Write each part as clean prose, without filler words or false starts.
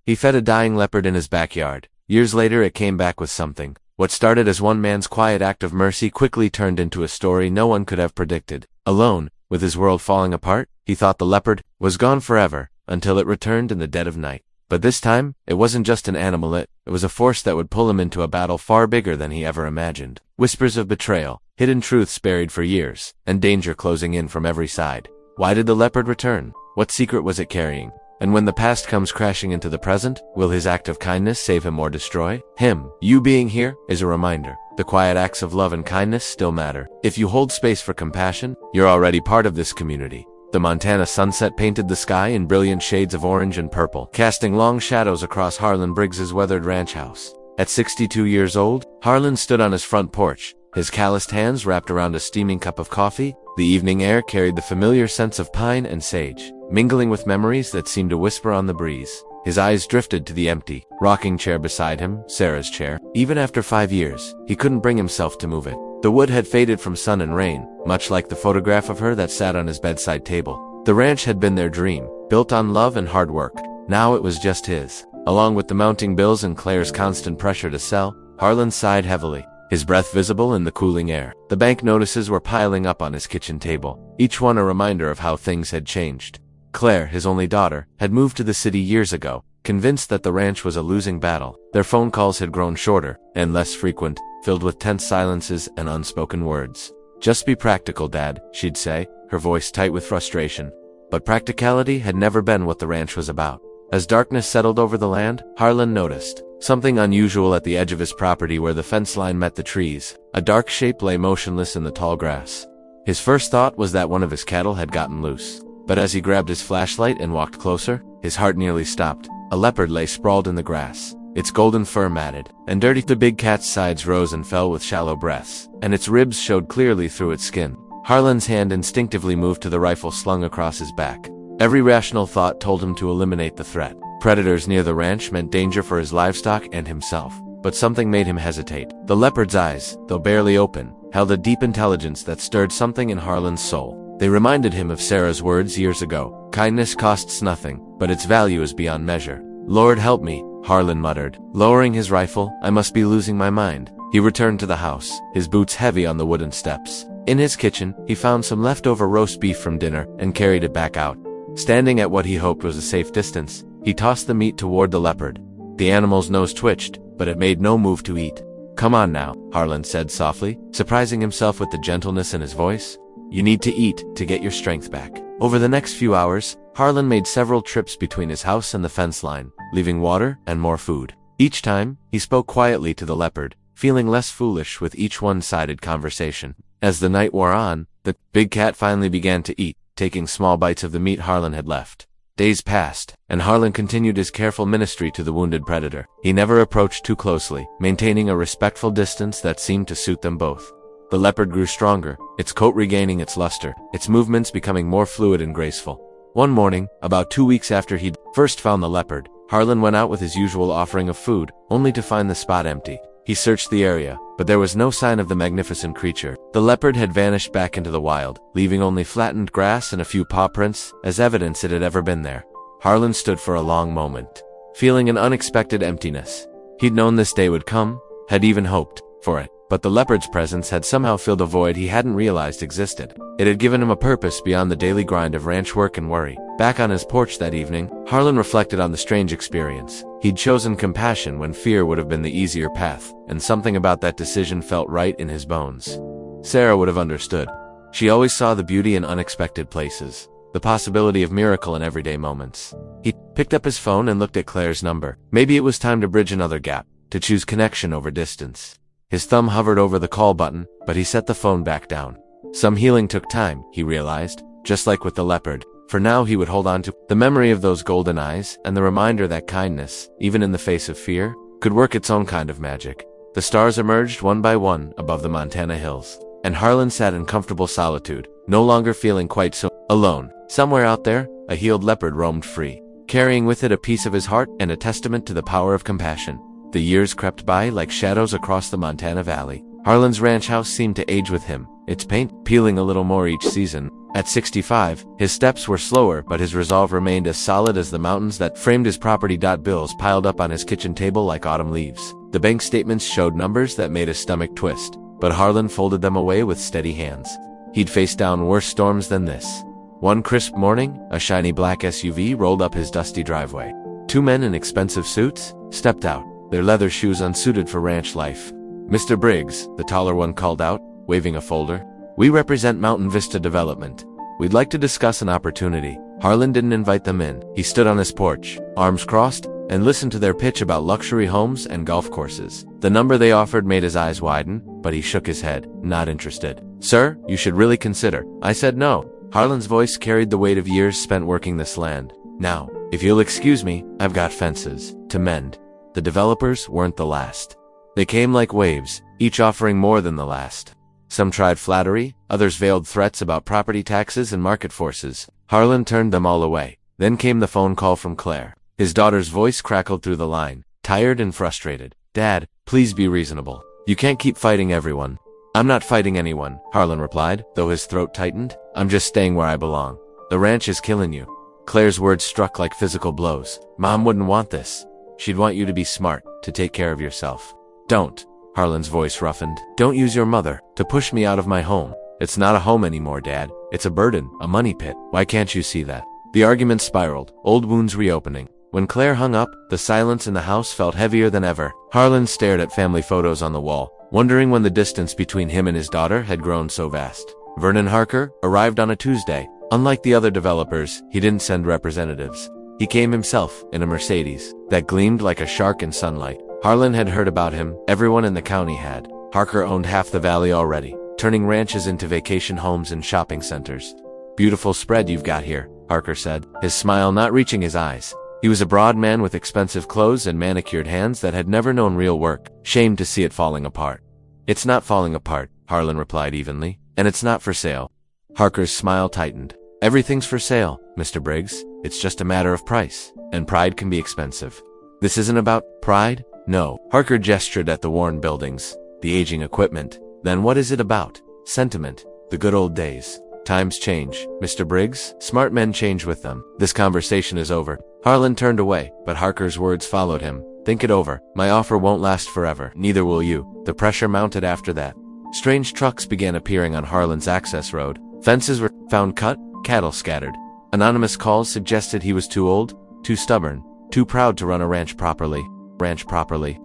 He fed a dying leopard in his backyard. Years later it came back with something. What started as one man's quiet act of mercy quickly turned into a story no one could have predicted. Alone, with his world falling apart, he thought the leopard was gone forever, until it returned in the dead of night. But this time, it wasn't just an animal, it was a force that would pull him into a battle far bigger than he ever imagined. Whispers of betrayal, hidden truths buried for years, and danger closing in from every side. Why did the leopard return? What secret was it carrying? And when the past comes crashing into the present, will his act of kindness save him or destroy him? You being here is a reminder. The quiet acts of love and kindness still matter. If you hold space for compassion, you're already part of this community. The Montana sunset painted the sky in brilliant shades of orange and purple, casting long shadows across Harlan Briggs's weathered ranch house. At 62 years old, Harlan stood on his front porch, his calloused hands wrapped around a steaming cup of coffee. The evening air carried the familiar scents of pine and sage, mingling with memories that seemed to whisper on the breeze. His eyes drifted to the empty rocking chair beside him, Sarah's chair. Even after 5 years, he couldn't bring himself to move it. The wood had faded from sun and rain, much like the photograph of her that sat on his bedside table. The ranch had been their dream, built on love and hard work. Now it was just his. Along with the mounting bills and Claire's constant pressure to sell, Harlan sighed heavily, his breath visible in the cooling air. The bank notices were piling up on his kitchen table, each one a reminder of how things had changed. Claire, his only daughter, had moved to the city years ago, convinced that the ranch was a losing battle. Their phone calls had grown shorter and less frequent, filled with tense silences and unspoken words. "Just be practical, Dad," she'd say, her voice tight with frustration. But practicality had never been what the ranch was about. As darkness settled over the land, Harlan noticed something unusual at the edge of his property where the fence line met the trees. A dark shape lay motionless in the tall grass. His first thought was that one of his cattle had gotten loose. But as he grabbed his flashlight and walked closer, his heart nearly stopped. A leopard lay sprawled in the grass, its golden fur matted and dirty. The big cat's sides rose and fell with shallow breaths, and its ribs showed clearly through its skin. Harlan's hand instinctively moved to the rifle slung across his back. Every rational thought told him to eliminate the threat. Predators near the ranch meant danger for his livestock and himself. But something made him hesitate. The leopard's eyes, though barely open, held a deep intelligence that stirred something in Harlan's soul. They reminded him of Sarah's words years ago. Kindness costs nothing, but its value is beyond measure. "Lord help me," Harlan muttered. Lowering his rifle, "I must be losing my mind." He returned to the house, his boots heavy on the wooden steps. In his kitchen, he found some leftover roast beef from dinner and carried it back out. Standing at what he hoped was a safe distance, he tossed the meat toward the leopard. The animal's nose twitched, but it made no move to eat. "Come on now," Harlan said softly, surprising himself with the gentleness in his voice. "You need to eat to get your strength back." Over the next few hours, Harlan made several trips between his house and the fence line, leaving water and more food. Each time, he spoke quietly to the leopard, feeling less foolish with each one-sided conversation. As the night wore on, the big cat finally began to eat, taking small bites of the meat Harlan had left. Days passed, and Harlan continued his careful ministry to the wounded predator. He never approached too closely, maintaining a respectful distance that seemed to suit them both. The leopard grew stronger, its coat regaining its luster, its movements becoming more fluid and graceful. One morning, about 2 weeks after he'd first found the leopard, Harlan went out with his usual offering of food, only to find the spot empty. He searched the area, but there was no sign of the magnificent creature. The leopard had vanished back into the wild, leaving only flattened grass and a few paw prints as evidence it had ever been there. Harlan stood for a long moment, feeling an unexpected emptiness. He'd known this day would come, had even hoped for it, but the leopard's presence had somehow filled a void he hadn't realized existed. It had given him a purpose beyond the daily grind of ranch work and worry. Back on his porch that evening, Harlan reflected on the strange experience. He'd chosen compassion when fear would have been the easier path, and something about that decision felt right in his bones. Sarah would have understood. She always saw the beauty in unexpected places, the possibility of miracle in everyday moments. He picked up his phone and looked at Claire's number. Maybe it was time to bridge another gap, to choose connection over distance. His thumb hovered over the call button, but he set the phone back down. Some healing took time, he realized, just like with the leopard. For now he would hold on to the memory of those golden eyes and the reminder that kindness, even in the face of fear, could work its own kind of magic. The stars emerged one by one above the Montana hills, and Harlan sat in comfortable solitude, no longer feeling quite so alone. Somewhere out there, a healed leopard roamed free, carrying with it a piece of his heart and a testament to the power of compassion. The years crept by like shadows across the Montana Valley. Harlan's ranch house seemed to age with him, its paint peeling a little more each season. At 65, his steps were slower, but his resolve remained as solid as the mountains that framed his property. Bills piled up on his kitchen table like autumn leaves. The bank statements showed numbers that made his stomach twist, but Harlan folded them away with steady hands. He'd faced down worse storms than this. One crisp morning, a shiny black SUV rolled up his dusty driveway. Two men in expensive suits stepped out, their leather shoes unsuited for ranch life. "Mr. Briggs," the taller one called out, waving a folder. "We represent Mountain Vista Development. We'd like to discuss an opportunity." Harlan didn't invite them in. He stood on his porch, arms crossed, and listened to their pitch about luxury homes and golf courses. The number they offered made his eyes widen, but he shook his head, not interested. "Sir, you should really consider." I said no. Harlan's voice carried the weight of years spent working this land. "Now, if you'll excuse me, I've got fences to mend." The developers weren't the last. They came like waves, each offering more than the last. Some tried flattery, others veiled threats about property taxes and market forces. Harlan turned them all away. Then came the phone call from Claire. His daughter's voice crackled through the line, tired and frustrated. "Dad, please be reasonable. You can't keep fighting everyone." "I'm not fighting anyone," Harlan replied, though his throat tightened. "I'm just staying where I belong. The ranch is killing you." Claire's words struck like physical blows. "Mom wouldn't want this. She'd want you to be smart, to take care of yourself." "Don't," Harlan's voice roughened. "Don't use your mother to push me out of my home. It's not a home anymore, Dad. It's a burden, a money pit. Why can't you see that?" The argument spiraled, old wounds reopening. When Claire hung up, the silence in the house felt heavier than ever. Harlan stared at family photos on the wall, wondering when the distance between him and his daughter had grown so vast. Vernon Harker arrived on a Tuesday. Unlike the other developers, he didn't send representatives. He came himself, in a Mercedes that gleamed like a shark in sunlight. Harlan had heard about him, everyone in the county had. Harker owned half the valley already, turning ranches into vacation homes and shopping centers. "Beautiful spread you've got here," Harker said, his smile not reaching his eyes. He was a broad man with expensive clothes and manicured hands that had never known real work, shamed to see it falling apart. "It's not falling apart," Harlan replied evenly, "and it's not for sale." Harker's smile tightened. "Everything's for sale, Mr. Briggs. It's just a matter of price, and pride can be expensive." "This isn't about pride?" "No." Harker gestured at the worn buildings, the aging equipment. "Then what is it about?" "Sentiment. The good old days. Times change, Mr. Briggs. Smart men change with them. This conversation is over." Harlan turned away, but Harker's words followed him. "Think it over. My offer won't last forever. Neither will you." The pressure mounted after that. Strange trucks began appearing on Harlan's access road. Fences were found cut, cattle scattered. Anonymous calls suggested he was too old, too stubborn, too proud to run a ranch properly.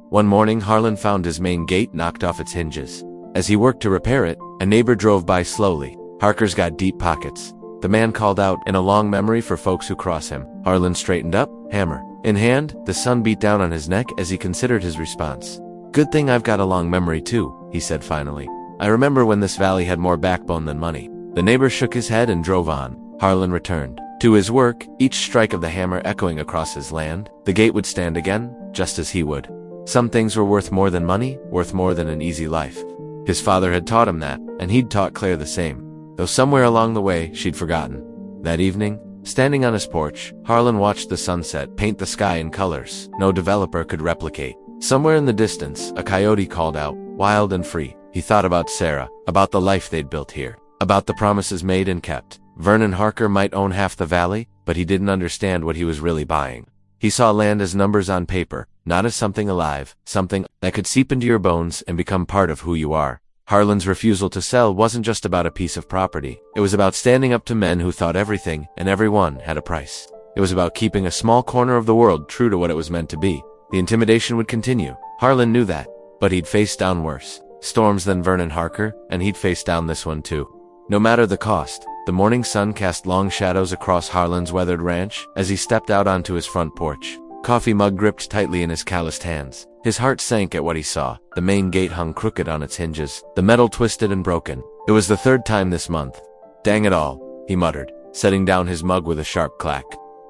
One morning, Harlan found his main gate knocked off its hinges. As he worked to repair it, a neighbor drove by slowly. "Harker's got deep pockets," the man called out in a long memory for folks who cross him. Harlan straightened up, hammer in hand. The sun beat down on his neck as he considered his response. "Good thing I've got a long memory too," he said finally. "I remember when this valley had more backbone than money." The neighbor shook his head and drove on. Harlan returned to his work, each strike of the hammer echoing across his land. The gate would stand again, just as he would. Some things were worth more than money, worth more than an easy life. His father had taught him that, and he'd taught Claire the same, though somewhere along the way she'd forgotten. That evening, standing on his porch, Harlan watched the sunset paint the sky in colors no developer could replicate. Somewhere in the distance, a coyote called out, wild and free. He thought about Sarah, about the life they'd built here, about the promises made and kept. Vernon Harker might own half the valley, but he didn't understand what he was really buying. He saw land as numbers on paper, not as something alive, something that could seep into your bones and become part of who you are. Harlan's refusal to sell wasn't just about a piece of property. It was about standing up to men who thought everything and everyone had a price. It was about keeping a small corner of the world true to what it was meant to be. The intimidation would continue. Harlan knew that, but he'd faced down worse storms than Vernon Harker, and he'd face down this one too. No matter the cost. The morning sun cast long shadows across Harlan's weathered ranch as he stepped out onto his front porch, coffee mug gripped tightly in his calloused hands. His heart sank at what he saw. The main gate hung crooked on its hinges, the metal twisted and broken. It was the third time this month. "Dang it all," he muttered, setting down his mug with a sharp clack.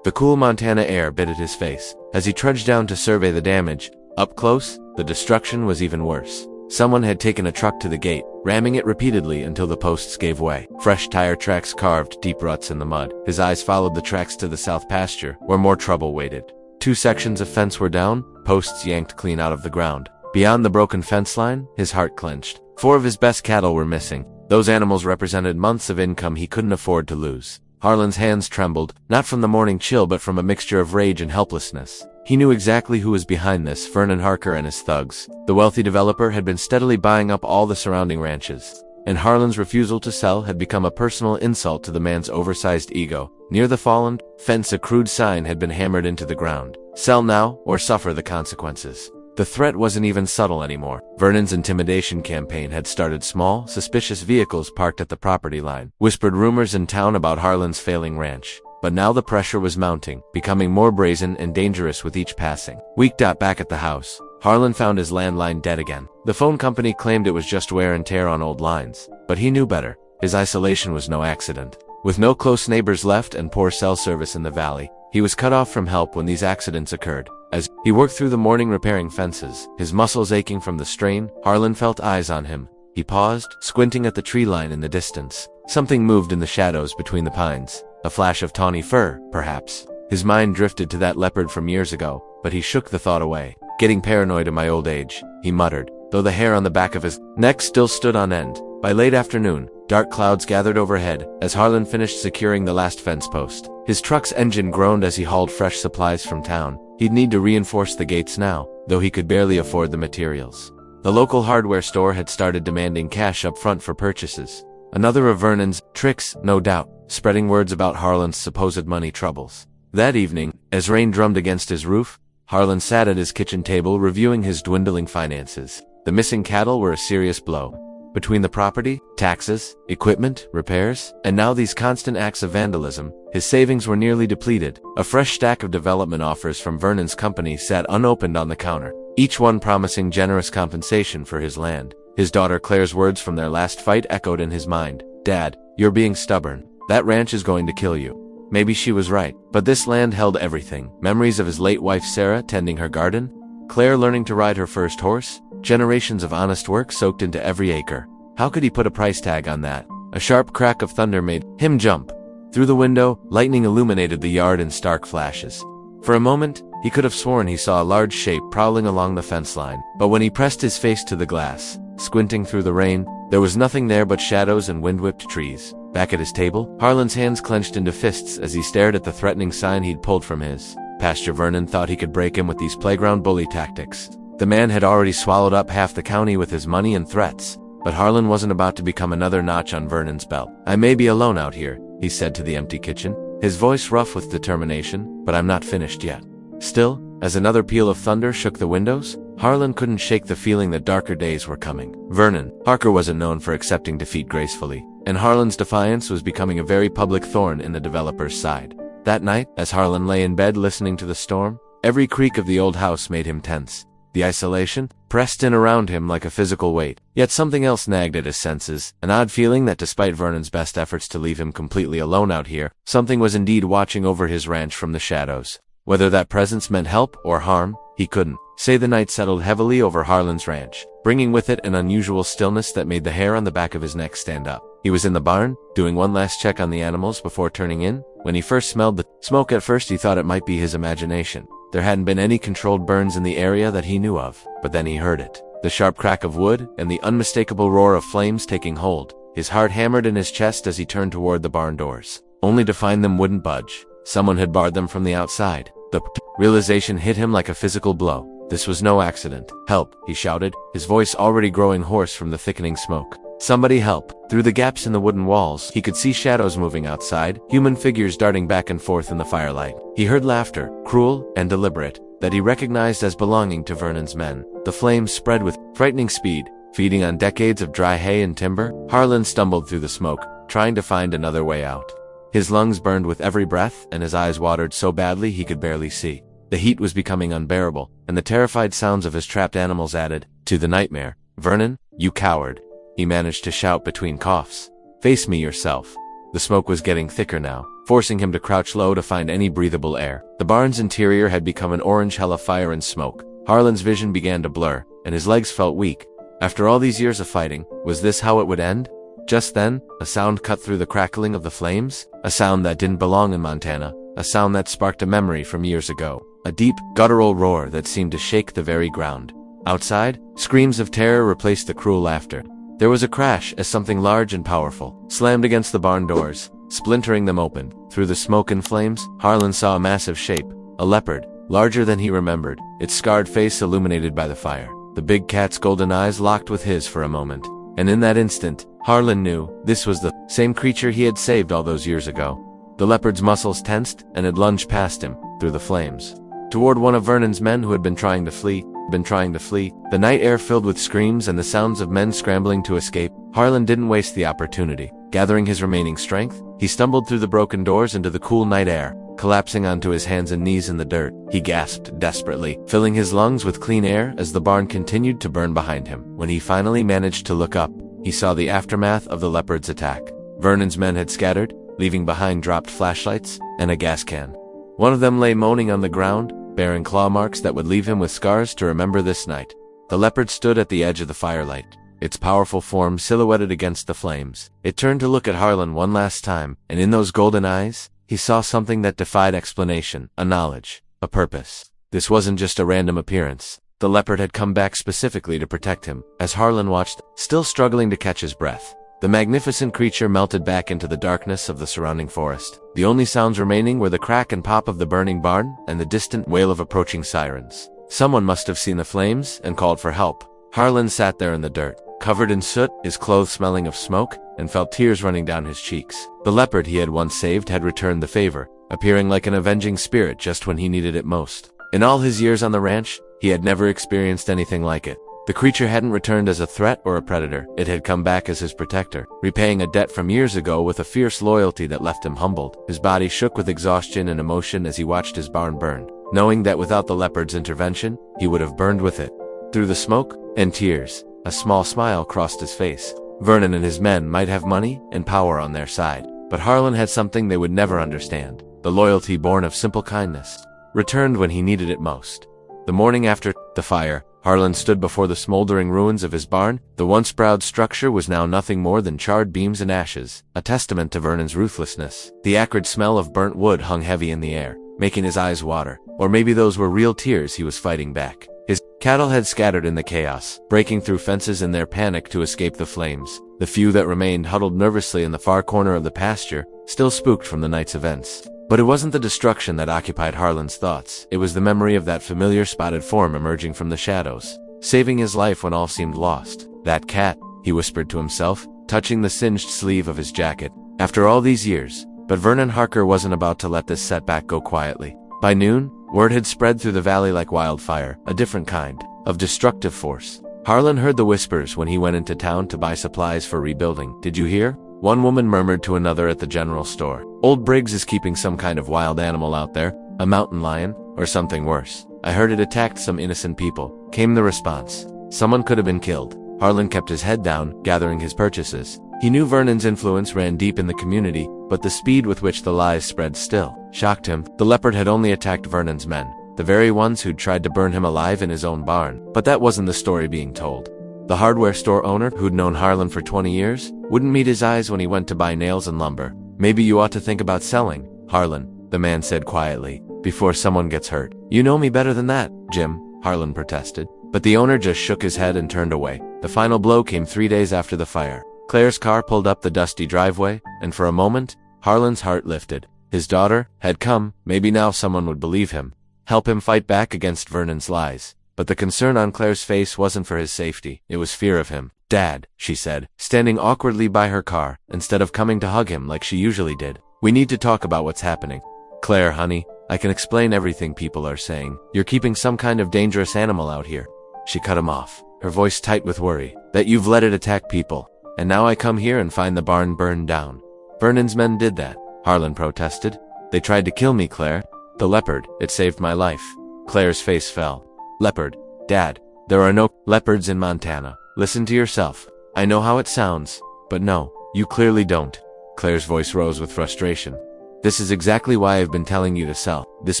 The cool Montana air bit at his face as he trudged down to survey the damage. Up close, the destruction was even worse. Someone had taken a truck to the gate, ramming it repeatedly until the posts gave way. Fresh tire tracks carved deep ruts in the mud. His eyes followed the tracks to the south pasture, where more trouble waited. 2 sections of fence were down, posts yanked clean out of the ground. Beyond the broken fence line, his heart clenched. 4 of his best cattle were missing. Those animals represented months of income he couldn't afford to lose. Harlan's hands trembled, not from the morning chill but from a mixture of rage and helplessness. He knew exactly who was behind this: Vernon Harker and his thugs. The wealthy developer had been steadily buying up all the surrounding ranches, and Harlan's refusal to sell had become a personal insult to the man's oversized ego. Near the fallen fence, a crude sign had been hammered into the ground: "Sell now or suffer the consequences." The threat wasn't even subtle anymore. Vernon's intimidation campaign had started small. Suspicious vehicles parked at the property line whispered rumors in town about Harlan's failing ranch. But now the pressure was mounting, becoming more brazen and dangerous with each passing week. Back at the house, Harlan found his landline dead again. The phone company claimed it was just wear and tear on old lines, but he knew better. His isolation was no accident. With no close neighbors left and poor cell service in the valley, he was cut off from help when these accidents occurred. As he worked through the morning repairing fences, his muscles aching from the strain, Harlan felt eyes on him. He paused, squinting at the tree line in the distance. Something moved in the shadows between the pines. A flash of tawny fur, perhaps. His mind drifted to that leopard from years ago, but he shook the thought away. "Getting paranoid in my old age," he muttered, though the hair on the back of his neck still stood on end. By late afternoon, dark clouds gathered overhead as Harlan finished securing the last fence post. His truck's engine groaned as he hauled fresh supplies from town. He'd need to reinforce the gates now, though he could barely afford the materials. The local hardware store had started demanding cash up front for purchases. Another of Vernon's tricks, no doubt, spreading words about Harlan's supposed money troubles. That evening, as rain drummed against his roof, Harlan sat at his kitchen table reviewing his dwindling finances. The missing cattle were a serious blow. Between the property, taxes, equipment, repairs, and now these constant acts of vandalism, his savings were nearly depleted. A fresh stack of development offers from Vernon's company sat unopened on the counter, each one promising generous compensation for his land. His daughter Claire's words from their last fight echoed in his mind. "Dad, you're being stubborn. That ranch is going to kill you." Maybe she was right, but this land held everything. Memories of his late wife Sarah tending her garden, Claire learning to ride her first horse, generations of honest work soaked into every acre. How could he put a price tag on that? A sharp crack of thunder made him jump. Through the window, lightning illuminated the yard in stark flashes. For a moment, he could have sworn he saw a large shape prowling along the fence line, but when he pressed his face to the glass, squinting through the rain, there was nothing there but shadows and wind-whipped trees. Back at his table, Harlan's hands clenched into fists as he stared at the threatening sign he'd pulled from his pasture. Vernon thought he could break him with these playground bully tactics. The man had already swallowed up half the county with his money and threats, but Harlan wasn't about to become another notch on Vernon's belt. "I may be alone out here," he said to the empty kitchen, his voice rough with determination, "but I'm not finished yet." Still, as another peal of thunder shook the windows, Harlan couldn't shake the feeling that darker days were coming. Vernon Harker wasn't known for accepting defeat gracefully, and Harlan's defiance was becoming a very public thorn in the developer's side. That night, as Harlan lay in bed listening to the storm, every creak of the old house made him tense. The isolation pressed in around him like a physical weight. Yet something else nagged at his senses, an odd feeling that despite Vernon's best efforts to leave him completely alone out here, something was indeed watching over his ranch from the shadows. Whether that presence meant help or harm, he couldn't say. The night settled heavily over Harlan's ranch, bringing with it an unusual stillness that made the hair on the back of his neck stand up. He was in the barn, doing one last check on the animals before turning in. When he first smelled the smoke, at first he thought it might be his imagination. There hadn't been any controlled burns in the area that he knew of, but then he heard it. The sharp crack of wood and the unmistakable roar of flames taking hold. His heart hammered in his chest as he turned toward the barn doors, only to find them wouldn't budge. Someone had barred them from the outside. The realization hit him like a physical blow. This was no accident. "Help," he shouted, his voice already growing hoarse from the thickening smoke. "Somebody help." Through the gaps in the wooden walls, he could see shadows moving outside, human figures darting back and forth in the firelight. He heard laughter, cruel and deliberate, that he recognized as belonging to Vernon's men. The flames spread with frightening speed, feeding on decades of dry hay and timber. Harlan stumbled through the smoke, trying to find another way out. His lungs burned with every breath, and his eyes watered so badly he could barely see. The heat was becoming unbearable, and the terrified sounds of his trapped animals added to the nightmare. "Vernon, you coward," he managed to shout between coughs. "Face me yourself." The smoke was getting thicker now, forcing him to crouch low to find any breathable air. The barn's interior had become an orange hell of fire and smoke. Harlan's vision began to blur, and his legs felt weak. After all these years of fighting, was this how it would end? Just then, a sound cut through the crackling of the flames, a sound that didn't belong in Montana, a sound that sparked a memory from years ago, a deep, guttural roar that seemed to shake the very ground. Outside, screams of terror replaced the cruel laughter. There was a crash as something large and powerful slammed against the barn doors, splintering them open. Through the smoke and flames, Harlan saw a massive shape, a leopard, larger than he remembered, its scarred face illuminated by the fire. The big cat's golden eyes locked with his for a moment, and in that instant, Harlan knew this was the same creature he had saved all those years ago. The leopard's muscles tensed, and it lunged past him, through the flames, toward one of Vernon's men who had been trying to flee. The night air filled with screams and the sounds of men scrambling to escape. Harlan didn't waste the opportunity. Gathering his remaining strength, he stumbled through the broken doors into the cool night air. Collapsing onto his hands and knees in the dirt, he gasped desperately, filling his lungs with clean air as the barn continued to burn behind him. When he finally managed to look up, he saw the aftermath of the leopard's attack. Vernon's men had scattered, leaving behind dropped flashlights and a gas can. One of them lay moaning on the ground, bearing claw marks that would leave him with scars to remember this night. The leopard stood at the edge of the firelight, its powerful form silhouetted against the flames. It turned to look at Harlan one last time, and in those golden eyes, he saw something that defied explanation, a knowledge, a purpose. This wasn't just a random appearance. The leopard had come back specifically to protect him. As Harlan watched, still struggling to catch his breath, the magnificent creature melted back into the darkness of the surrounding forest. The only sounds remaining were the crack and pop of the burning barn and the distant wail of approaching sirens. Someone must have seen the flames and called for help. Harlan sat there in the dirt, covered in soot, his clothes smelling of smoke, and felt tears running down his cheeks. The leopard he had once saved had returned the favor, appearing like an avenging spirit just when he needed it most. In all his years on the ranch, he had never experienced anything like it. The creature hadn't returned as a threat or a predator. It had come back as his protector, repaying a debt from years ago with a fierce loyalty that left him humbled. His body shook with exhaustion and emotion as he watched his barn burn, knowing that without the leopard's intervention, he would have burned with it. Through the smoke and tears, a small smile crossed his face. Vernon and his men might have money and power on their side, but Harlan had something they would never understand: the loyalty born of simple kindness, returned when he needed it most. The morning after the fire, Harlan stood before the smoldering ruins of his barn. The once proud structure was now nothing more than charred beams and ashes, a testament to Vernon's ruthlessness. The acrid smell of burnt wood hung heavy in the air, making his eyes water. Or maybe those were real tears he was fighting back. His cattle had scattered in the chaos, breaking through fences in their panic to escape the flames. The few that remained huddled nervously in the far corner of the pasture, still spooked from the night's events. But it wasn't the destruction that occupied Harlan's thoughts. It was the memory of that familiar spotted form emerging from the shadows, saving his life when all seemed lost. That cat, he whispered to himself, touching the singed sleeve of his jacket. After all these years. But Vernon Harker wasn't about to let this setback go quietly. By noon, word had spread through the valley like wildfire, a different kind of destructive force. Harlan heard the whispers when he went into town to buy supplies for rebuilding. "Did you hear?" One woman murmured to another at the general store. "Old Briggs is keeping some kind of wild animal out there, a mountain lion, or something worse. I heard it attacked some innocent people," came the response. Someone could have been killed. Harlan kept his head down, gathering his purchases. He knew Vernon's influence ran deep in the community, but the speed with which the lies spread still shocked him. The leopard had only attacked Vernon's men, the very ones who'd tried to burn him alive in his own barn. But that wasn't the story being told. The hardware store owner, who'd known Harlan for 20 years, wouldn't meet his eyes when he went to buy nails and lumber. "Maybe you ought to think about selling, Harlan," the man said quietly, "before someone gets hurt." "You know me better than that, Jim," Harlan protested. But the owner just shook his head and turned away. The final blow came 3 days after the fire. Claire's car pulled up the dusty driveway, and for a moment, Harlan's heart lifted. His daughter had come. Maybe now someone would believe him, help him fight back against Vernon's lies. But the concern on Claire's face wasn't for his safety, it was fear of him. "Dad," she said, standing awkwardly by her car, instead of coming to hug him like she usually did. "We need to talk about what's happening." "Claire, honey, I can explain everything people are saying. You're keeping some kind of dangerous animal out here." She cut him off, her voice tight with worry. "That you've let it attack people. And now I come here and find the barn burned down." "Vernon's men did that," Harlan protested. "They tried to kill me, Claire. The leopard, it saved my life." Claire's face fell. "Leopard? Dad, there are no leopards in Montana. Listen to yourself. I know how it sounds, but no, you clearly don't." Claire's voice rose with frustration. "This is exactly why I've been telling you to sell. This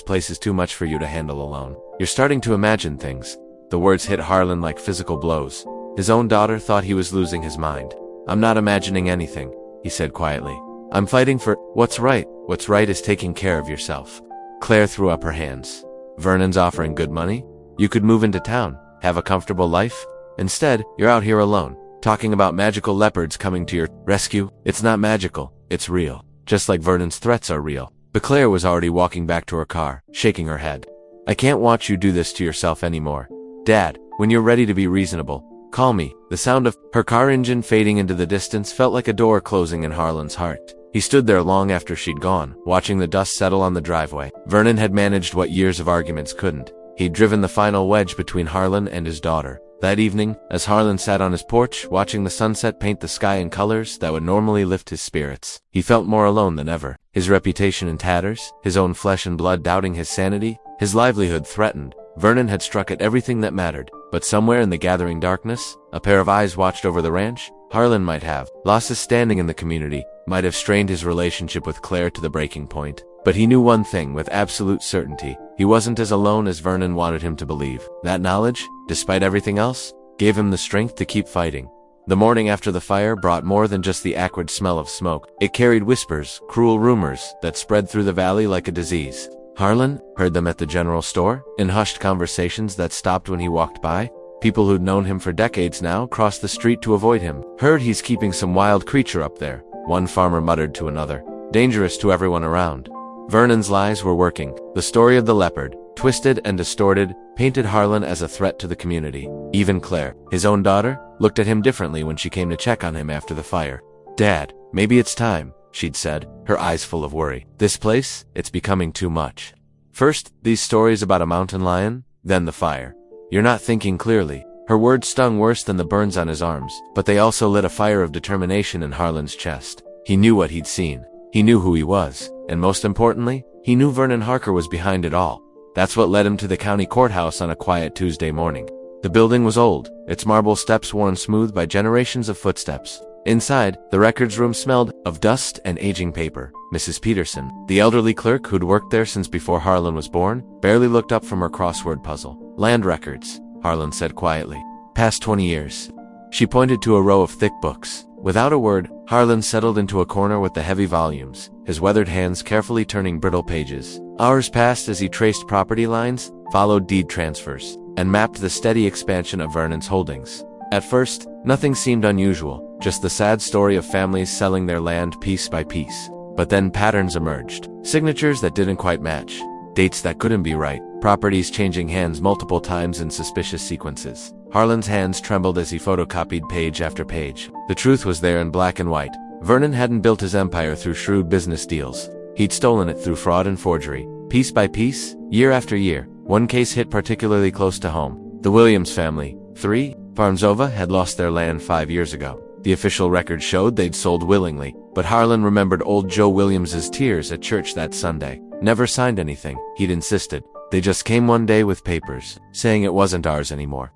place is too much for you to handle alone. You're starting to imagine things." The words hit Harlan like physical blows. His own daughter thought he was losing his mind. "I'm not imagining anything," he said quietly. "I'm fighting for what's right. What's right is taking care of yourself." Claire threw up her hands. "Vernon's offering good money? You could move into town, have a comfortable life. Instead, you're out here alone. talking about magical leopards coming to your rescue. It's not magical, it's real. Just like Vernon's threats are real. But Claire was already walking back to her car, shaking her head. I can't watch you do this to yourself anymore. Dad, when you're ready to be reasonable, call me. The sound of her car engine fading into the distance felt like a door closing in Harlan's heart. He stood there long after she'd gone, watching the dust settle on the driveway. Vernon had managed what years of arguments couldn't. He'd driven the final wedge between Harlan and his daughter. That evening, as Harlan sat on his porch, watching the sunset paint the sky in colors that would normally lift his spirits, he felt more alone than ever. His reputation in tatters, his own flesh and blood doubting his sanity, his livelihood threatened. Vernon had struck at everything that mattered, but somewhere in the gathering darkness, a pair of eyes watched over the ranch. Harlan might have lost his standing in the community, might have strained his relationship with Claire to the breaking point. But he knew one thing with absolute certainty. He wasn't as alone as Vernon wanted him to believe. That knowledge, despite everything else, gave him the strength to keep fighting. The morning after the fire brought more than just the acrid smell of smoke. It carried whispers, cruel rumors, that spread through the valley like a disease. Harlan heard them at the general store, in hushed conversations that stopped when he walked by. People who'd known him for decades now crossed the street to avoid him. Heard he's keeping some wild creature up there, one farmer muttered to another. Dangerous to everyone around. Vernon's lies were working. The story of the leopard, twisted and distorted, painted Harlan as a threat to the community. Even Claire, his own daughter, looked at him differently when she came to check on him after the fire. Dad, maybe it's time, she'd said, her eyes full of worry. This place, it's becoming too much. First, these stories about a mountain lion, then the fire. You're not thinking clearly. Her words stung worse than the burns on his arms, but they also lit a fire of determination in Harlan's chest. He knew what he'd seen. He knew who he was. And most importantly, he knew Vernon Harker was behind it all. That's what led him to the county courthouse on a quiet Tuesday morning. The building was old, its marble steps worn smooth by generations of footsteps. Inside, the records room smelled of dust and aging paper. Mrs. Peterson, the elderly clerk who'd worked there since before Harlan was born, barely looked up from her crossword puzzle. Land records, Harlan said quietly. Past 20 years. She pointed to a row of thick books. Without a word, Harlan settled into a corner with the heavy volumes, his weathered hands carefully turning brittle pages. Hours passed as he traced property lines, followed deed transfers, and mapped the steady expansion of Vernon's holdings. At first, nothing seemed unusual, just the sad story of families selling their land piece by piece. But then patterns emerged. Signatures that didn't quite match. Dates that couldn't be right. Properties changing hands multiple times in suspicious sequences. Harlan's hands trembled as he photocopied page after page. The truth was there in black and white. Vernon hadn't built his empire through shrewd business deals. He'd stolen it through fraud and forgery. Piece by piece, year after year. One case hit particularly close to home. The Williams family, 3, Farmsova, had lost their land 5 years ago. The official record showed they'd sold willingly, but Harlan remembered old Joe Williams's tears at church that Sunday. Never signed anything, he'd insisted. They just came one day with papers, saying it wasn't ours anymore.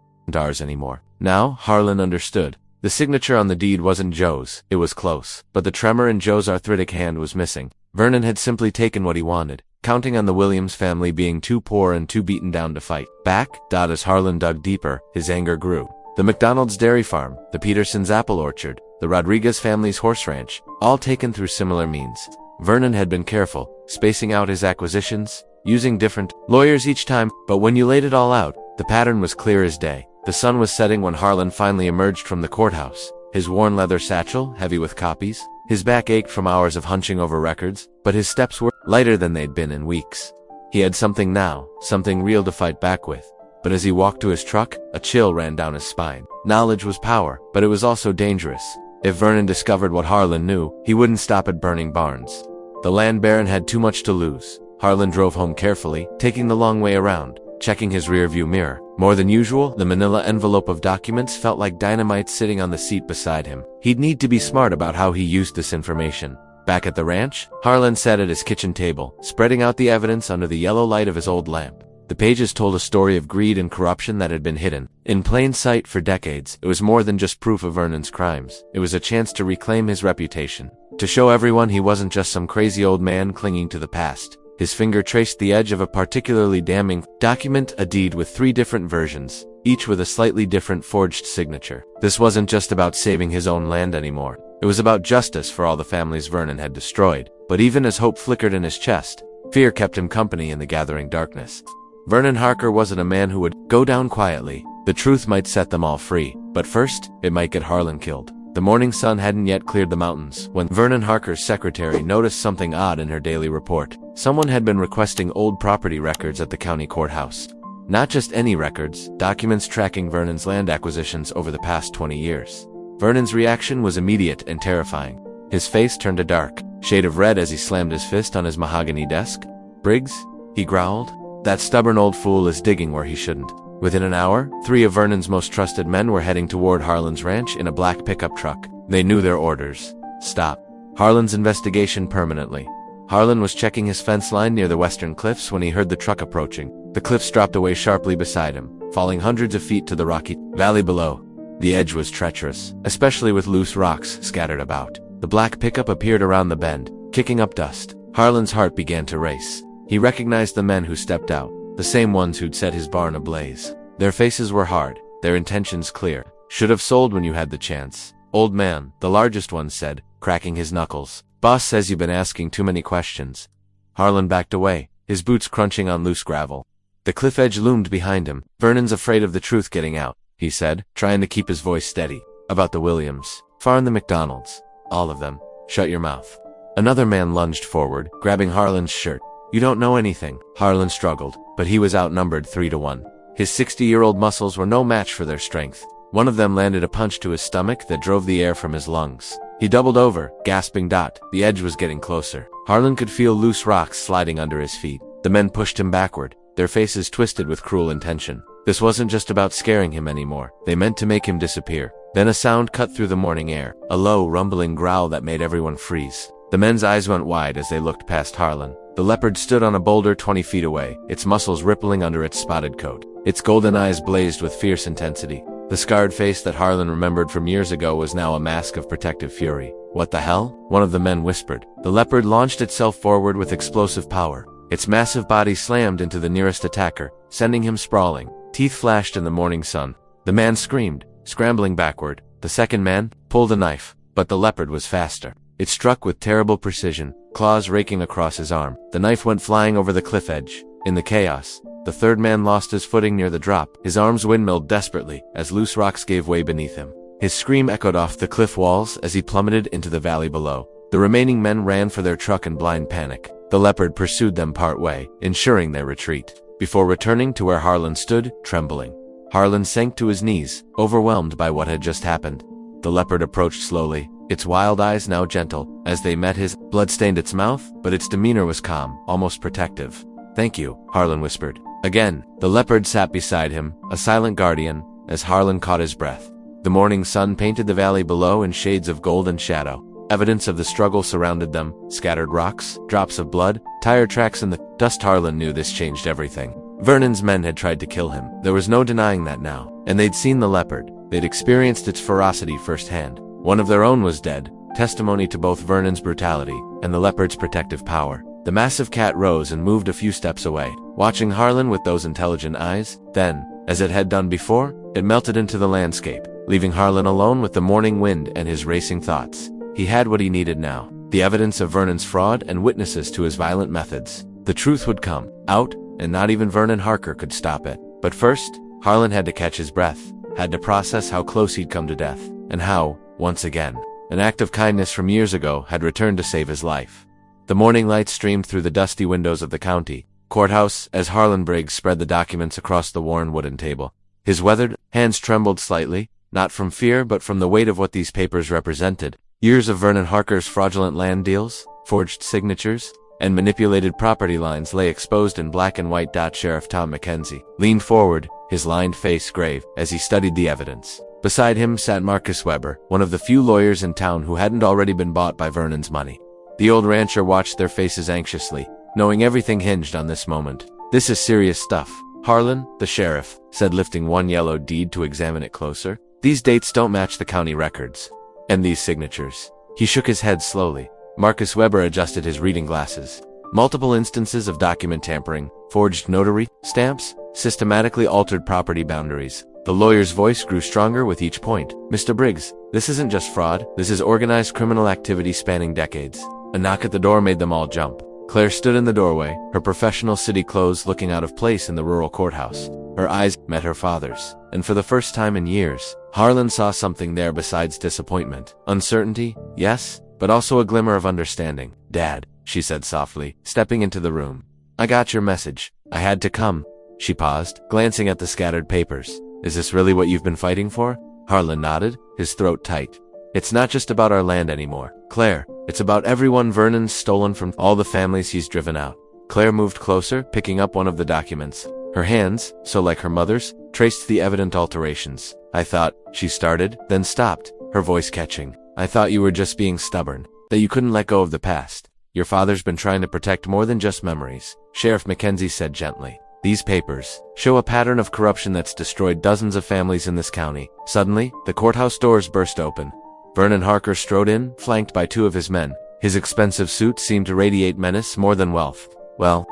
Now, Harlan understood. The signature on the deed wasn't Joe's, it was close, but the tremor in Joe's arthritic hand was missing. Vernon had simply taken what he wanted, counting on the Williams family being too poor and too beaten down to fight back. As Harlan dug deeper, his anger grew. The McDonald's dairy farm, the Petersons' apple orchard, the Rodriguez family's horse ranch, all taken through similar means. Vernon had been careful, spacing out his acquisitions, using different lawyers each time, but when you laid it all out, the pattern was clear as day. The sun was setting when Harlan finally emerged from the courthouse, his worn leather satchel heavy with copies. His back ached from hours of hunching over records, but his steps were lighter than they'd been in weeks. He had something now, something real to fight back with. But as he walked to his truck, a chill ran down his spine. Knowledge was power, but it was also dangerous. If Vernon discovered what Harlan knew, he wouldn't stop at burning barns. The land baron had too much to lose. Harlan drove home carefully, taking the long way around, checking his rearview mirror. More than usual, the manila envelope of documents felt like dynamite sitting on the seat beside him. He'd need to be smart about how he used this information. Back at the ranch, Harlan sat at his kitchen table, spreading out the evidence under the yellow light of his old lamp. The pages told a story of greed and corruption that had been hidden in plain sight for decades. It was more than just proof of Vernon's crimes. It was a chance to reclaim his reputation, to show everyone he wasn't just some crazy old man clinging to the past. His finger traced the edge of a particularly damning document, a deed with 3 different versions, each with a slightly different forged signature. This wasn't just about saving his own land anymore. It was about justice for all the families Vernon had destroyed. But even as hope flickered in his chest, fear kept him company in the gathering darkness. Vernon Harker wasn't a man who would go down quietly. The truth might set them all free, But first, it might get Harlan killed. The morning sun hadn't yet cleared the mountains when Vernon Harker's secretary noticed something odd in her daily report. Someone had been requesting old property records at the county courthouse. Not just any records, documents tracking Vernon's land acquisitions over the past 20 years. Vernon's reaction was immediate and terrifying. His face turned a dark shade of red as he slammed his fist on his mahogany desk. "Briggs?" he growled. "That stubborn old fool is digging where he shouldn't." Within an hour, 3 of Vernon's most trusted men were heading toward Harlan's ranch in a black pickup truck. They knew their orders. Stop Harlan's investigation permanently. Harlan was checking his fence line near the western cliffs when he heard the truck approaching. The cliffs dropped away sharply beside him, falling hundreds of feet to the rocky valley below. The edge was treacherous, especially with loose rocks scattered about. The black pickup appeared around the bend, kicking up dust. Harlan's heart began to race. He recognized the men who stepped out, the same ones who'd set his barn ablaze. Their faces were hard, their intentions clear. "Should have sold when you had the chance." "Old man," the largest one said, cracking his knuckles. "Boss says you've been asking too many questions." Harlan backed away, his boots crunching on loose gravel. The cliff edge loomed behind him. "Vernon's afraid of the truth getting out," he said, trying to keep his voice steady. "About the Williams. Farm the McDonalds. All of them. Shut your mouth." Another man lunged forward, grabbing Harlan's shirt. "You don't know anything." Harlan struggled, but he was outnumbered 3-1. His 60-year-old muscles were no match for their strength. One of them landed a punch to his stomach that drove the air from his lungs. He doubled over, gasping. The edge was getting closer. Harlan could feel loose rocks sliding under his feet. The men pushed him backward, their faces twisted with cruel intention. This wasn't just about scaring him anymore. They meant to make him disappear. Then a sound cut through the morning air, a low, rumbling growl that made everyone freeze. The men's eyes went wide as they looked past Harlan. The leopard stood on a boulder 20 feet away, its muscles rippling under its spotted coat. Its golden eyes blazed with fierce intensity. The scarred face that Harlan remembered from years ago was now a mask of protective fury. "What the hell?" one of the men whispered. The leopard launched itself forward with explosive power. Its massive body slammed into the nearest attacker, sending him sprawling. Teeth flashed in the morning sun. The man screamed, scrambling backward. The second man pulled a knife, but the leopard was faster. It struck with terrible precision, claws raking across his arm. The knife went flying over the cliff edge. In the chaos, the third man lost his footing near the drop. His arms windmilled desperately as loose rocks gave way beneath him. His scream echoed off the cliff walls as he plummeted into the valley below. The remaining men ran for their truck in blind panic. The leopard pursued them part way, ensuring their retreat, before returning to where Harlan stood, trembling. Harlan sank to his knees, overwhelmed by what had just happened. The leopard approached slowly, its wild eyes now gentle. As they met, his blood stained its mouth, but its demeanor was calm, almost protective. "Thank you," Harlan whispered. Again, the leopard sat beside him, a silent guardian, as Harlan caught his breath. The morning sun painted the valley below in shades of gold and shadow. Evidence of the struggle surrounded them, scattered rocks, drops of blood, tire tracks in the dust. Harlan knew this changed everything. Vernon's men had tried to kill him. There was no denying that now. And they'd seen the leopard. They'd experienced its ferocity firsthand. One of their own was dead, testimony to both Vernon's brutality and the leopard's protective power. The massive cat rose and moved a few steps away, watching Harlan with those intelligent eyes. Then, as it had done before, it melted into the landscape, leaving Harlan alone with the morning wind and his racing thoughts. He had what he needed now, the evidence of Vernon's fraud and witnesses to his violent methods. The truth would come out, and not even Vernon Harker could stop it. But first, Harlan had to catch his breath, had to process how close he'd come to death, and how, once again, an act of kindness from years ago had returned to save his life. The morning light streamed through the dusty windows of the county courthouse as Harlan Briggs spread the documents across the worn wooden table. His weathered hands trembled slightly, not from fear but from the weight of what these papers represented. Years of Vernon Harker's fraudulent land deals, forged signatures, and manipulated property lines lay exposed in black and white. Sheriff Tom Mackenzie leaned forward, his lined face grave, as he studied the evidence. Beside him sat Marcus Weber, one of the few lawyers in town who hadn't already been bought by Vernon's money. The old rancher watched their faces anxiously, knowing everything hinged on this moment. "This is serious stuff." "Harlan," the sheriff said, lifting one yellow deed to examine it closer. "These dates don't match the county records. And these signatures." He shook his head slowly. Marcus Weber adjusted his reading glasses. Multiple instances of document tampering, forged notary stamps, systematically altered property boundaries. The lawyer's voice grew stronger with each point. "Mr. Briggs, this isn't just fraud, this is organized criminal activity spanning decades." A knock at the door made them all jump. Claire stood in the doorway, her professional city clothes looking out of place in the rural courthouse. Her eyes met her father's, and for the first time in years, Harlan saw something there besides disappointment. Uncertainty, yes, but also a glimmer of understanding. "Dad," she said softly, stepping into the room. "I got your message. I had to come." She paused, glancing at the scattered papers. "Is this really what you've been fighting for?" Harlan nodded, his throat tight. "It's not just about our land anymore, Claire. It's about everyone Vernon's stolen from, all the families he's driven out." Claire moved closer, picking up one of the documents. Her hands, so like her mother's, traced the evident alterations. "I thought," she started, then stopped, her voice catching. "I thought you were just being stubborn, that you couldn't let go of the past. Your father's been trying to protect more than just memories," Sheriff Mackenzie said gently. "These papers show a pattern of corruption that's destroyed dozens of families in this county." Suddenly, the courthouse doors burst open. Vernon Harker strode in, flanked by two of his men. His expensive suit seemed to radiate menace more than wealth. Well,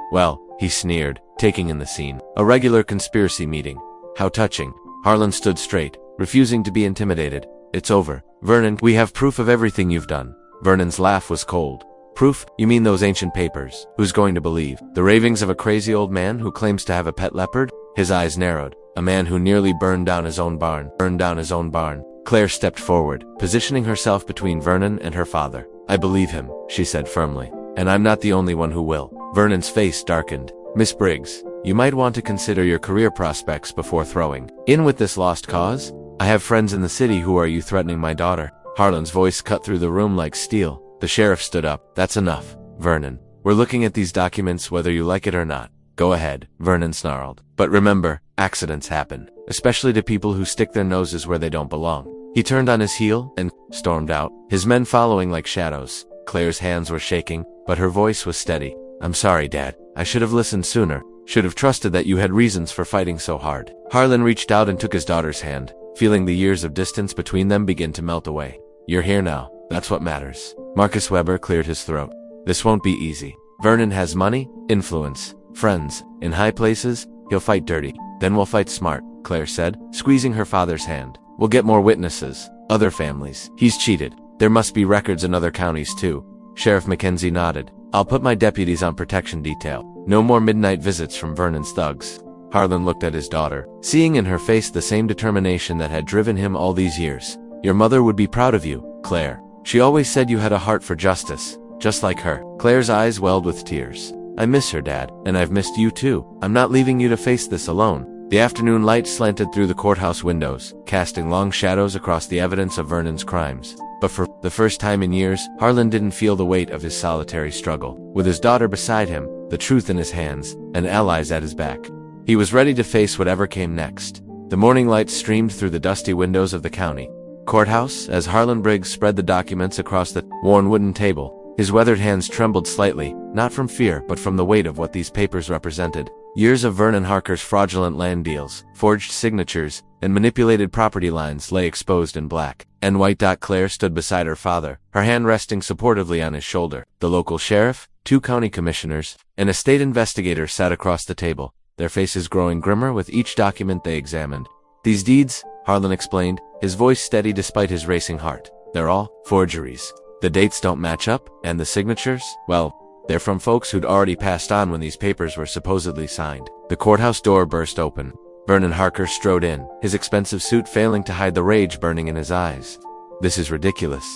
he sneered, taking in the scene. "A regular conspiracy meeting. How touching." Harlan stood straight, refusing to be intimidated. "It's over. Vernon, we have proof of everything you've done." Vernon's laugh was cold. "Proof? You mean those ancient papers? Who's going to believe? The ravings of a crazy old man who claims to have a pet leopard?" His eyes narrowed. "A man who nearly burned down his own barn. Claire stepped forward, positioning herself between Vernon and her father. "I believe him," she said firmly. "And I'm not the only one who will." Vernon's face darkened. "Miss Briggs, you might want to consider your career prospects before throwing in with this lost cause. I have friends in the city who are you threatening my daughter." Harlan's voice cut through the room like steel. The sheriff stood up. "That's enough, Vernon. We're looking at these documents whether you like it or not." "Go ahead," Vernon snarled. "But remember, accidents happen, especially to people who stick their noses where they don't belong." He turned on his heel and stormed out, his men following like shadows. Claire's hands were shaking, but her voice was steady. "I'm sorry, Dad. I should have listened sooner. Should have trusted that you had reasons for fighting so hard." Harlan reached out and took his daughter's hand, feeling the years of distance between them begin to melt away. "You're here now. That's what matters." Marcus Weber cleared his throat. "This won't be easy. Vernon has money, influence, friends. In high places, he'll fight dirty. Then we'll fight smart," Claire said, squeezing her father's hand. "We'll get more witnesses, other families. He's cheated. There must be records in other counties too." Sheriff Mackenzie nodded. "I'll put my deputies on protection detail. No more midnight visits from Vernon's thugs." Harlan looked at his daughter, seeing in her face the same determination that had driven him all these years. "Your mother would be proud of you, Claire. She always said you had a heart for justice, just like her." Claire's eyes welled with tears. "I miss her, Dad, and I've missed you too. I'm not leaving you to face this alone." The afternoon light slanted through the courthouse windows, casting long shadows across the evidence of Vernon's crimes. But for the first time in years, Harlan didn't feel the weight of his solitary struggle. With his daughter beside him, the truth in his hands, and allies at his back, he was ready to face whatever came next. The morning light streamed through the dusty windows of the county courthouse as Harlan Briggs spread the documents across the worn wooden table. His weathered hands trembled slightly, not from fear but from the weight of what these papers represented. Years of Vernon Harker's fraudulent land deals, forged signatures, and manipulated property lines lay exposed in black and white. Claire stood beside her father, her hand resting supportively on his shoulder. The local sheriff, 2 county commissioners, and a state investigator sat across the table, their faces growing grimmer with each document they examined. "These deeds," Harlan explained, his voice steady despite his racing heart, "they're all forgeries. The dates don't match up, and the signatures, well, they're from folks who'd already passed on when these papers were supposedly signed." The courthouse door burst open. Vernon Harker strode in, his expensive suit failing to hide the rage burning in his eyes. "This is ridiculous,"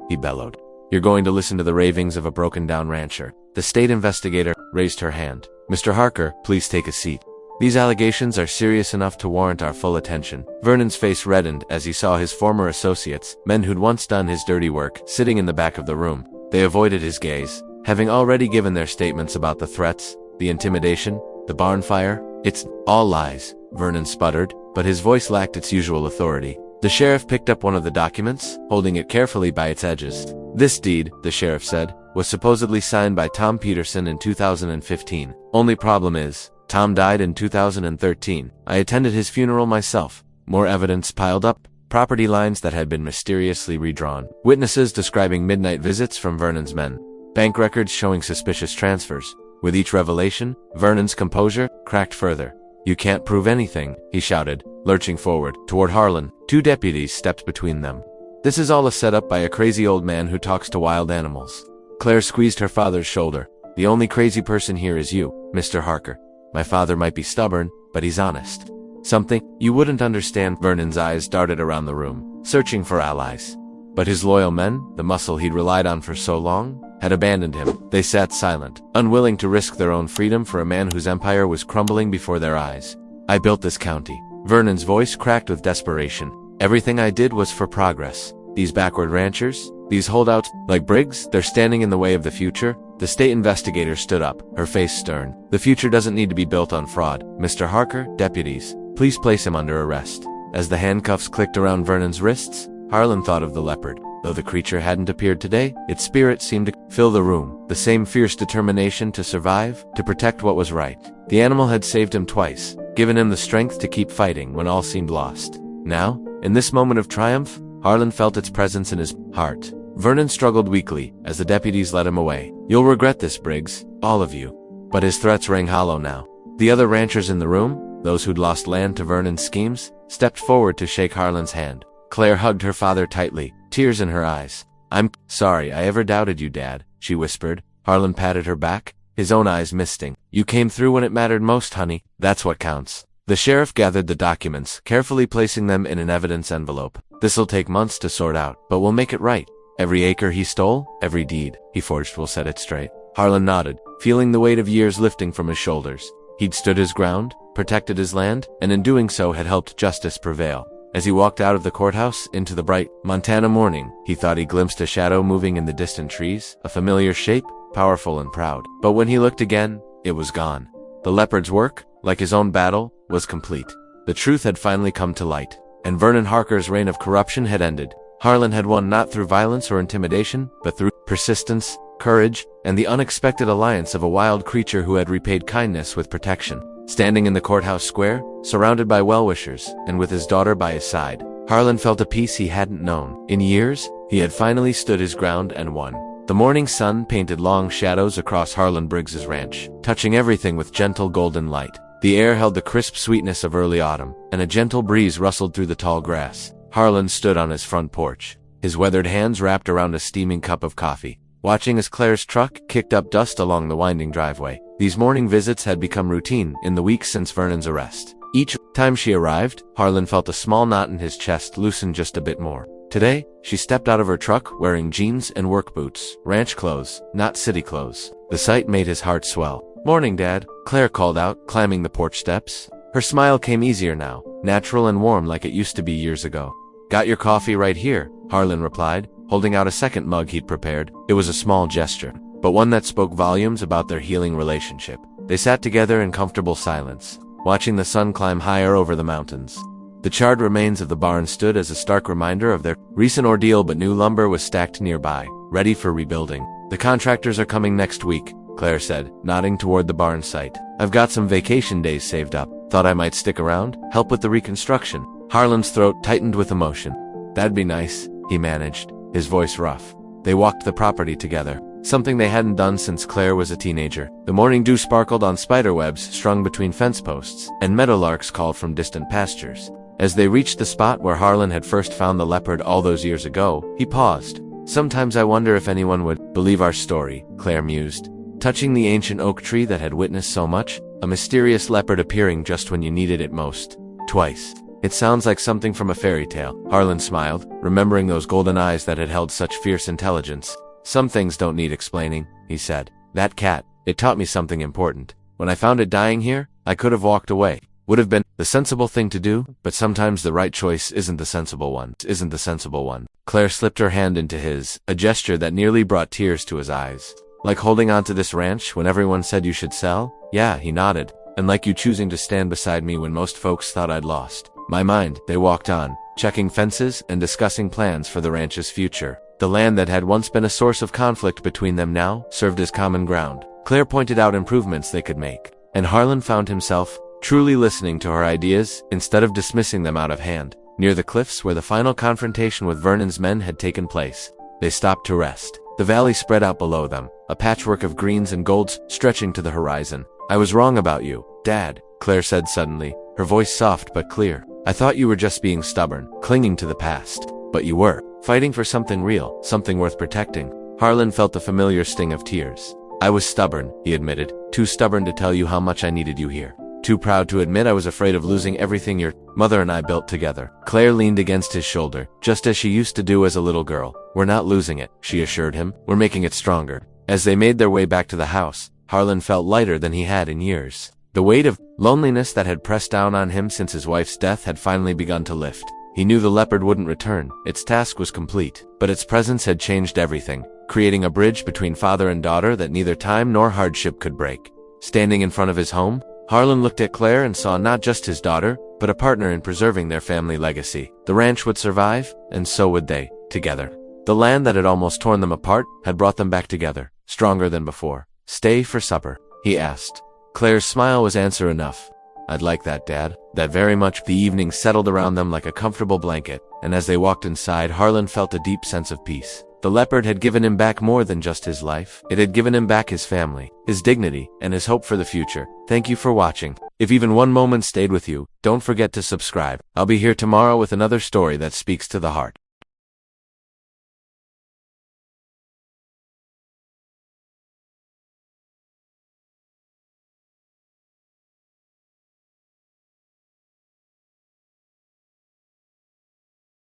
he bellowed. "You're going to listen to the ravings of a broken-down rancher." The state investigator raised her hand. "Mr. Harker, please take a seat. These allegations are serious enough to warrant our full attention." Vernon's face reddened as he saw his former associates, men who'd once done his dirty work, sitting in the back of the room. They avoided his gaze, having already given their statements about the threats, the intimidation, the barn fire. "It's all lies," Vernon sputtered, but his voice lacked its usual authority. The sheriff picked up one of the documents, holding it carefully by its edges. "This deed," the sheriff said, "was supposedly signed by Tom Peterson in 2015. Only problem is, Tom died in 2013. I attended his funeral myself." More evidence piled up, property lines that had been mysteriously redrawn, witnesses describing midnight visits from Vernon's men, bank records showing suspicious transfers. With each revelation, Vernon's composure cracked further. "You can't prove anything," he shouted, lurching forward. Toward Harlan, 2 deputies stepped between them. "This is all a setup by a crazy old man who talks to wild animals." Claire squeezed her father's shoulder. The only crazy person here is you, Mr. Harker. My father might be stubborn, but he's honest. Something you wouldn't understand." Vernon's eyes darted around the room, searching for allies. But his loyal men, the muscle he'd relied on for so long, had abandoned him. They sat silent, unwilling to risk their own freedom for a man whose empire was crumbling before their eyes. "I built this county." Vernon's voice cracked with desperation. "Everything I did was for progress. These backward ranchers, these holdouts, like Briggs, they're standing in the way of the future." The state investigator stood up, her face stern. "The future doesn't need to be built on fraud. Mr. Harker, deputies, please place him under arrest." As the handcuffs clicked around Vernon's wrists, Harlan thought of the leopard. Though the creature hadn't appeared today, its spirit seemed to fill the room. The same fierce determination to survive, to protect what was right. The animal had saved him twice, given him the strength to keep fighting when all seemed lost. Now, in this moment of triumph, Harlan felt its presence in his heart. Vernon struggled weakly as the deputies led him away. "You'll regret this, Briggs, all of you." But his threats rang hollow now. The other ranchers in the room, those who'd lost land to Vernon's schemes, stepped forward to shake Harlan's hand. Claire hugged her father tightly, tears in her eyes. "I'm sorry I ever doubted you, Dad," she whispered. Harlan patted her back, his own eyes misting. "You came through when it mattered most, honey. That's what counts." The sheriff gathered the documents, carefully placing them in an evidence envelope. "This'll take months to sort out, but we'll make it right. Every acre he stole, every deed he forged will set it straight." Harlan nodded, feeling the weight of years lifting from his shoulders. He'd stood his ground, protected his land, and in doing so had helped justice prevail. As he walked out of the courthouse into the bright Montana morning, he thought he glimpsed a shadow moving in the distant trees, a familiar shape, powerful and proud. But when he looked again, it was gone. The leopard's work, like his own battle, was complete. The truth had finally come to light, and Vernon Harker's reign of corruption had ended. Harlan had won not through violence or intimidation, but through persistence, courage, and the unexpected alliance of a wild creature who had repaid kindness with protection. Standing in the courthouse square, surrounded by well-wishers, and with his daughter by his side, Harlan felt a peace he hadn't known. In years, he had finally stood his ground and won. The morning sun painted long shadows across Harlan Briggs's ranch, touching everything with gentle golden light. The air held the crisp sweetness of early autumn, and a gentle breeze rustled through the tall grass. Harlan stood on his front porch, his weathered hands wrapped around a steaming cup of coffee, watching as Claire's truck kicked up dust along the winding driveway. These morning visits had become routine in the weeks since Vernon's arrest. Each time she arrived, Harlan felt a small knot in his chest loosen just a bit more. Today, she stepped out of her truck wearing jeans and work boots, ranch clothes, not city clothes. The sight made his heart swell. "Morning, Dad," Claire called out, climbing the porch steps. Her smile came easier now, natural and warm like it used to be years ago. "Got your coffee right here," Harlan replied, holding out a second mug he'd prepared. It was a small gesture, but one that spoke volumes about their healing relationship. They sat together in comfortable silence, watching the sun climb higher over the mountains. The charred remains of the barn stood as a stark reminder of their recent ordeal, but new lumber was stacked nearby, ready for rebuilding. "The contractors are coming next week," Claire said, nodding toward the barn site. "I've got some vacation days saved up. Thought I might stick around, help with the reconstruction." Harlan's throat tightened with emotion. "That'd be nice," he managed, his voice rough. They walked the property together, something they hadn't done since Claire was a teenager. The morning dew sparkled on spiderwebs strung between fence posts, and meadowlarks called from distant pastures. As they reached the spot where Harlan had first found the leopard all those years ago, he paused. "Sometimes I wonder if anyone would believe our story," Claire mused. Touching the ancient oak tree that had witnessed so much, a mysterious leopard appearing just when you needed it most. Twice. "It sounds like something from a fairy tale," Harlan smiled, remembering those golden eyes that had held such fierce intelligence. "Some things don't need explaining," he said. "That cat, it taught me something important. When I found it dying here, I could have walked away. Would have been the sensible thing to do, but sometimes the right choice isn't the sensible one. Claire slipped her hand into his, a gesture that nearly brought tears to his eyes. "Like holding on to this ranch when everyone said you should sell?" "Yeah," he nodded. "And like you choosing to stand beside me when most folks thought I'd lost my mind." They walked on, checking fences and discussing plans for the ranch's future. The land that had once been a source of conflict between them now served as common ground. Claire pointed out improvements they could make, and Harlan found himself truly listening to her ideas instead of dismissing them out of hand. Near the cliffs where the final confrontation with Vernon's men had taken place, they stopped to rest. The valley spread out below them, a patchwork of greens and golds stretching to the horizon. "I was wrong about you, Dad," Claire said suddenly, her voice soft but clear. "I thought you were just being stubborn, clinging to the past. But you were fighting for something real, something worth protecting." Harlan felt the familiar sting of tears. I was stubborn, he admitted. Too stubborn to tell you how much I needed you here. Too proud to admit I was afraid of losing everything your mother and I built together. Claire leaned against his shoulder, just as she used to do as a little girl. We're not losing it, she assured him. We're making it stronger. As they made their way back to the house, Harlan felt lighter than he had in years. The weight of loneliness that had pressed down on him since his wife's death had finally begun to lift. He knew the leopard wouldn't return. Its task was complete, but its presence had changed everything, creating a bridge between father and daughter that neither time nor hardship could break. Standing in front of his home, Harlan looked at Claire and saw not just his daughter, but a partner in preserving their family legacy. The ranch would survive, and so would they, together. The land that had almost torn them apart had brought them back together, stronger than before. Stay for supper, he asked. Claire's smile was answer enough. I'd like that, Dad. That very much. The evening settled around them like a comfortable blanket, and as they walked inside, Harlan felt a deep sense of peace. The leopard had given him back more than just his life. It had given him back his family, his dignity, and his hope for the future. Thank you for watching. If even one moment stayed with you, don't forget to subscribe. I'll be here tomorrow with another story that speaks to the heart.